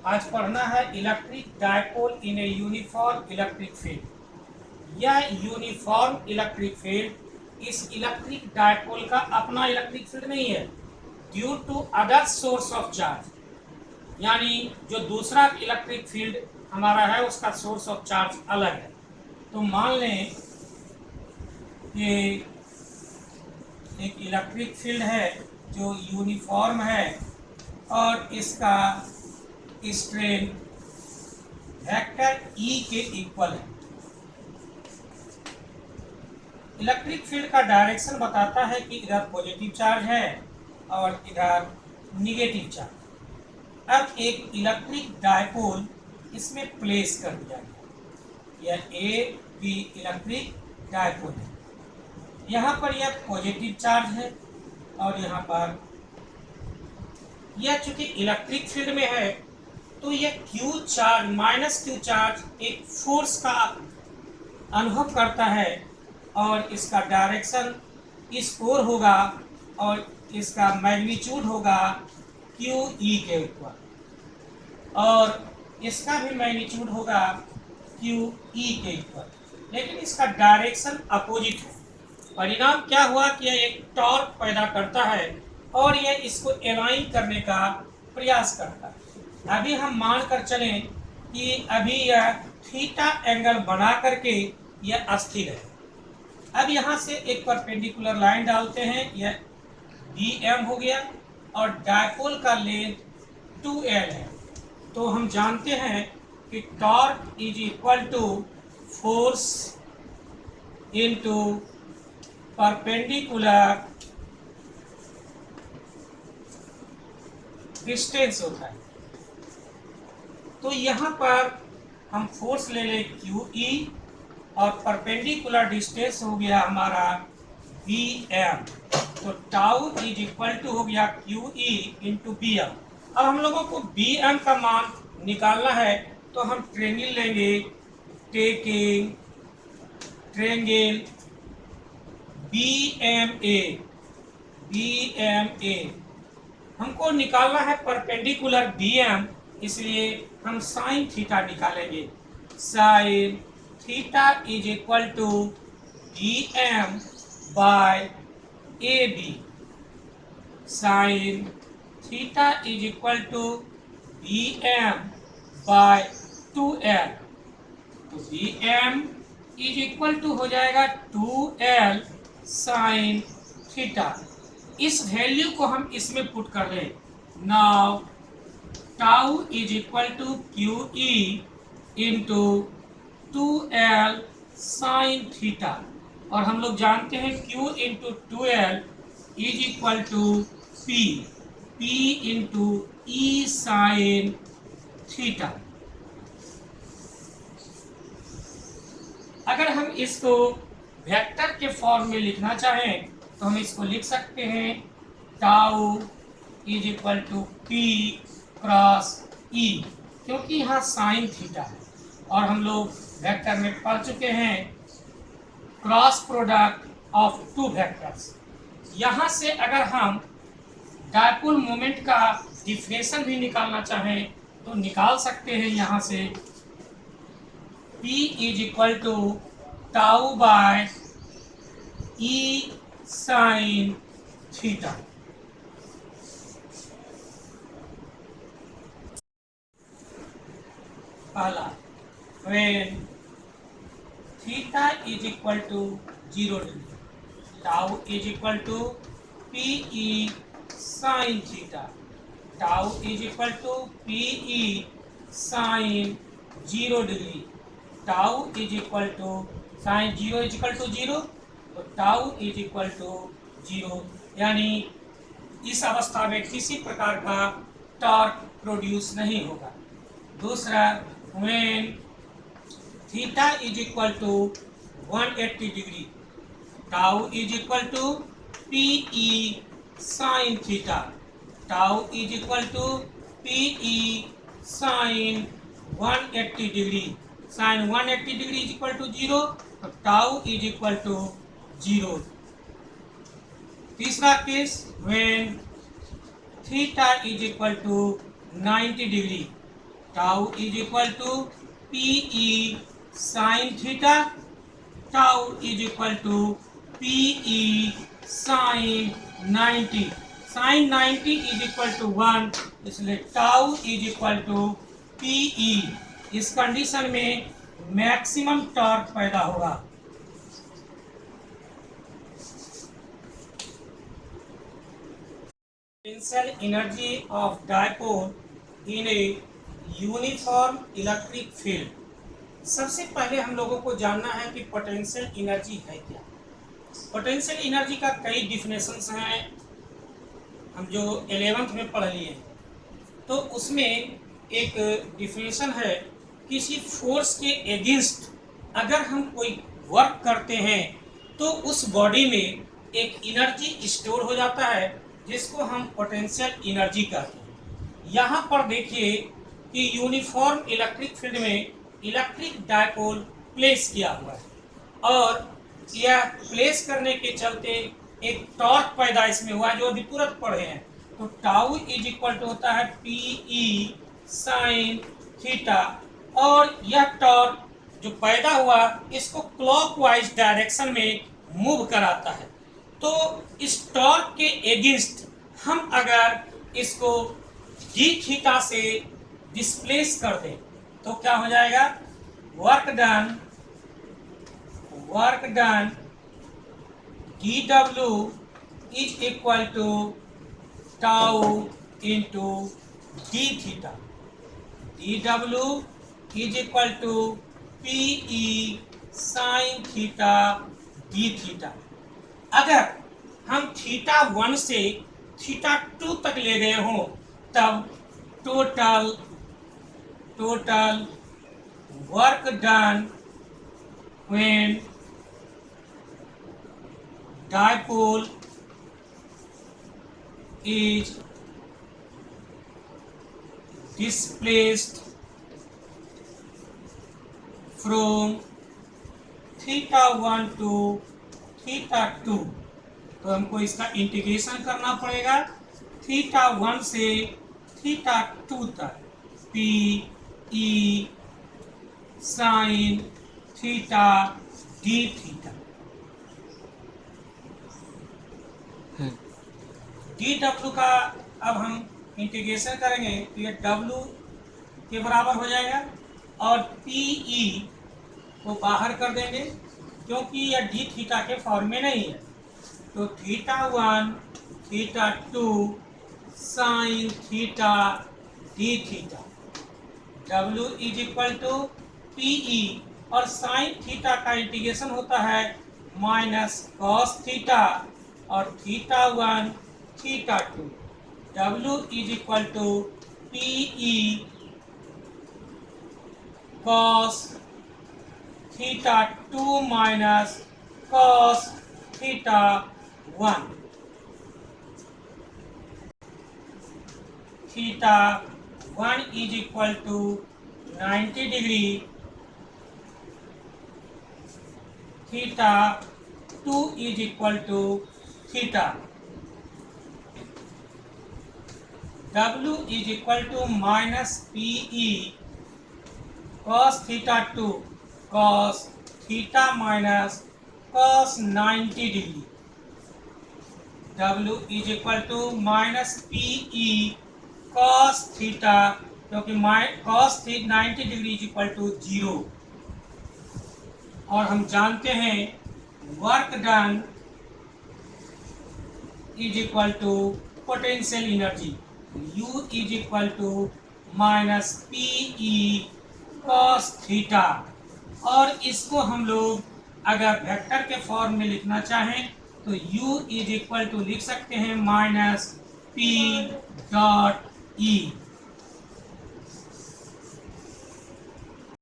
आज पढ़ना है electric dipole in a uniform electric field. यह यूनिफॉर्म इलेक्ट्रिक फील्ड इस इलेक्ट्रिक डायपोल का अपना इलेक्ट्रिक फील्ड नहीं है, due to other source of charge. यानी जो दूसरा इलेक्ट्रिक फील्ड हमारा है उसका सोर्स ऑफ चार्ज अलग है। तो मान लें कि एक इलेक्ट्रिक फील्ड है जो यूनिफॉर्म है और इसका स्ट्रेन वेक्टर ई के इक्वल है। इलेक्ट्रिक फील्ड का डायरेक्शन बताता है कि इधर पॉजिटिव चार्ज है और इधर निगेटिव चार्ज। अब एक इलेक्ट्रिक डायपोल इसमें प्लेस कर दिया गया। यह ए बी इलेक्ट्रिक डायपोल है। यहाँ पर यह पॉजिटिव चार्ज है और यहाँ पर यह चूंकि इलेक्ट्रिक फील्ड में है तो यह Q charge minus Q charge एक फोर्स का अनुभव करता है और इसका डायरेक्शन इस ओर होगा और इसका मैग्नीट्यूड होगा क्यू ई के ऊपर और इसका भी मैग्नीट्यूड होगा क्यू ई के ऊपर, लेकिन इसका डायरेक्शन अपोजिट है। परिणाम क्या हुआ कि यह एक टॉर्क पैदा करता है और यह इसको अलाइन करने का प्रयास करता है। अभी हम मान कर चलें कि अभी यह थीटा एंगल बना करके यह स्थिर है। अब यहाँ से एक परपेंडिकुलर लाइन डालते हैं, यह बी एम हो गया और डायपोल का लेंथ 2L है। तो हम जानते हैं कि torque is equal to force into perpendicular distance होता है। तो यहाँ पर हम फोर्स ले लें क्यू ई और परपेंडिकुलर डिस्टेंस हो गया हमारा बी एम। तो टाउ इज इक्वल टू हो गया Q E into B M. अब हम लोगों को बी एम का मान निकालना है तो हम ट्रेंगल लेंगे, taking triangle B M A. हमको निकालना है परपेंडिकुलर बी एम, इसलिए हम साइन थीटा निकालेंगे। Sine theta is equal to B M by A B. Sine theta is equal to B M by 2L। तो B M is equal to हो जाएगा 2L sine theta. इस value को हम इसमें पुट कर दें। Now tau is equal to Q E into 2L sine theta और हम लोग जानते हैं Q into 2L is equal to P into E sine theta. अगर हम इसको वेक्टर के फॉर्म में लिखना चाहें तो हम इसको लिख सकते हैं tau is equal to P cross E, क्योंकि यहाँ साइन थीटा है और हम लोग वेक्टर में पढ़ चुके हैं cross product of two vectors. यहाँ से अगर हम डायपोल मोमेंट का डिफरेंशियल भी निकालना चाहें तो निकाल सकते हैं। यहाँ से P is equal to tau by E sine theta. पहला, when theta is equal to 0 degree, tau is equal to PE sin theta, tau is equal to PE sin 0 degree, tau is equal to sin 0 is equal to 0, तो tau is equal to 0, यानी इस अवस्था में किसी प्रकार का torque produce नहीं होगा। दूसरा, when theta is equal to 180 degree, tau is equal to PE sine theta, tau is equal to PE sine 180 degree, sine 180 degree is equal to 0, तो टाउ इज इक्वल टू 0। तीसरा case, when theta is equal to 90 degree, tau is equal to P E sine theta, tau is equal to P E sine 90, sine 90 is equal to 1, इसलिए tau is equal to P E. इस condition में maximum torque पैदा होगा। Potential energy of dipole in a uniform electric field. सबसे पहले हम लोगों को जानना है कि पोटेंशियल एनर्जी है क्या। पोटेंशियल एनर्जी का कई डिफिनेशंस हैं, हम जो 11th में पढ़ लिए हैं। तो उसमें एक डिफिनेशन है, किसी फोर्स के अगेंस्ट अगर हम कोई वर्क करते हैं तो उस बॉडी में एक एनर्जी स्टोर हो जाता है जिसको हम पोटेंशियल एनर्जी कहते हैं। यहाँ पर देखिए कि यूनिफॉर्म इलेक्ट्रिक फील्ड में इलेक्ट्रिक डायपोल प्लेस किया हुआ है और यह प्लेस करने के चलते एक टॉर्क पैदा इसमें हुआ है जो अभी तुरंत पढ़े हैं। तो टाउ इज इक्वल टू होता है पी ई साइन थीटा, और यह टॉर्क जो पैदा हुआ इसको क्लॉकवाइज डायरेक्शन में मूव कराता है। तो इस टॉर्क के अगेंस्ट हम अगर इसको डी थीटा से डिस्प्लेस कर दें तो क्या हो जाएगा, work done D W is equal to tau into D theta, D W is equal to P E sine theta D theta. अगर हम थीटा 1 से थीटा 2 तक ले गए हों तब total work done when dipole is displaced from theta 1 to theta 2। तो हमको इसका इंटीग्रेशन करना पड़ेगा थीटा 1 से थीटा 2 तक, P E sine theta D theta. D W का अब हम इंटीग्रेशन करेंगे तो ये डब्ल्यू के बराबर हो जाएगा और पी ई को बाहर कर देंगे क्योंकि यह डी थीटा के फॉर्म में नहीं है। तो theta 1 theta 2 sine theta D theta, W is equal to P E, और साइन थीटा का इंटीग्रेशन होता है माइनस कॉस थीटा और theta 1 theta 2, W is equal to P E cos theta 2 minus cos theta 1, theta 1 is equal to 90 degree, theta 2 is equal to theta, W is equal to minus PE cos theta 2 cos theta minus cos 90 degree, W is equal to minus PE cos theta क्योंकि cos 90 degree is equal to 0। और हम जानते हैं work done is equal to potential energy, U is equal to minus P E cos theta. और इसको हम लोग अगर वेक्टर के फॉर्म में लिखना चाहें तो U इज इक्वल टू लिख सकते हैं माइनस पी डॉट ई।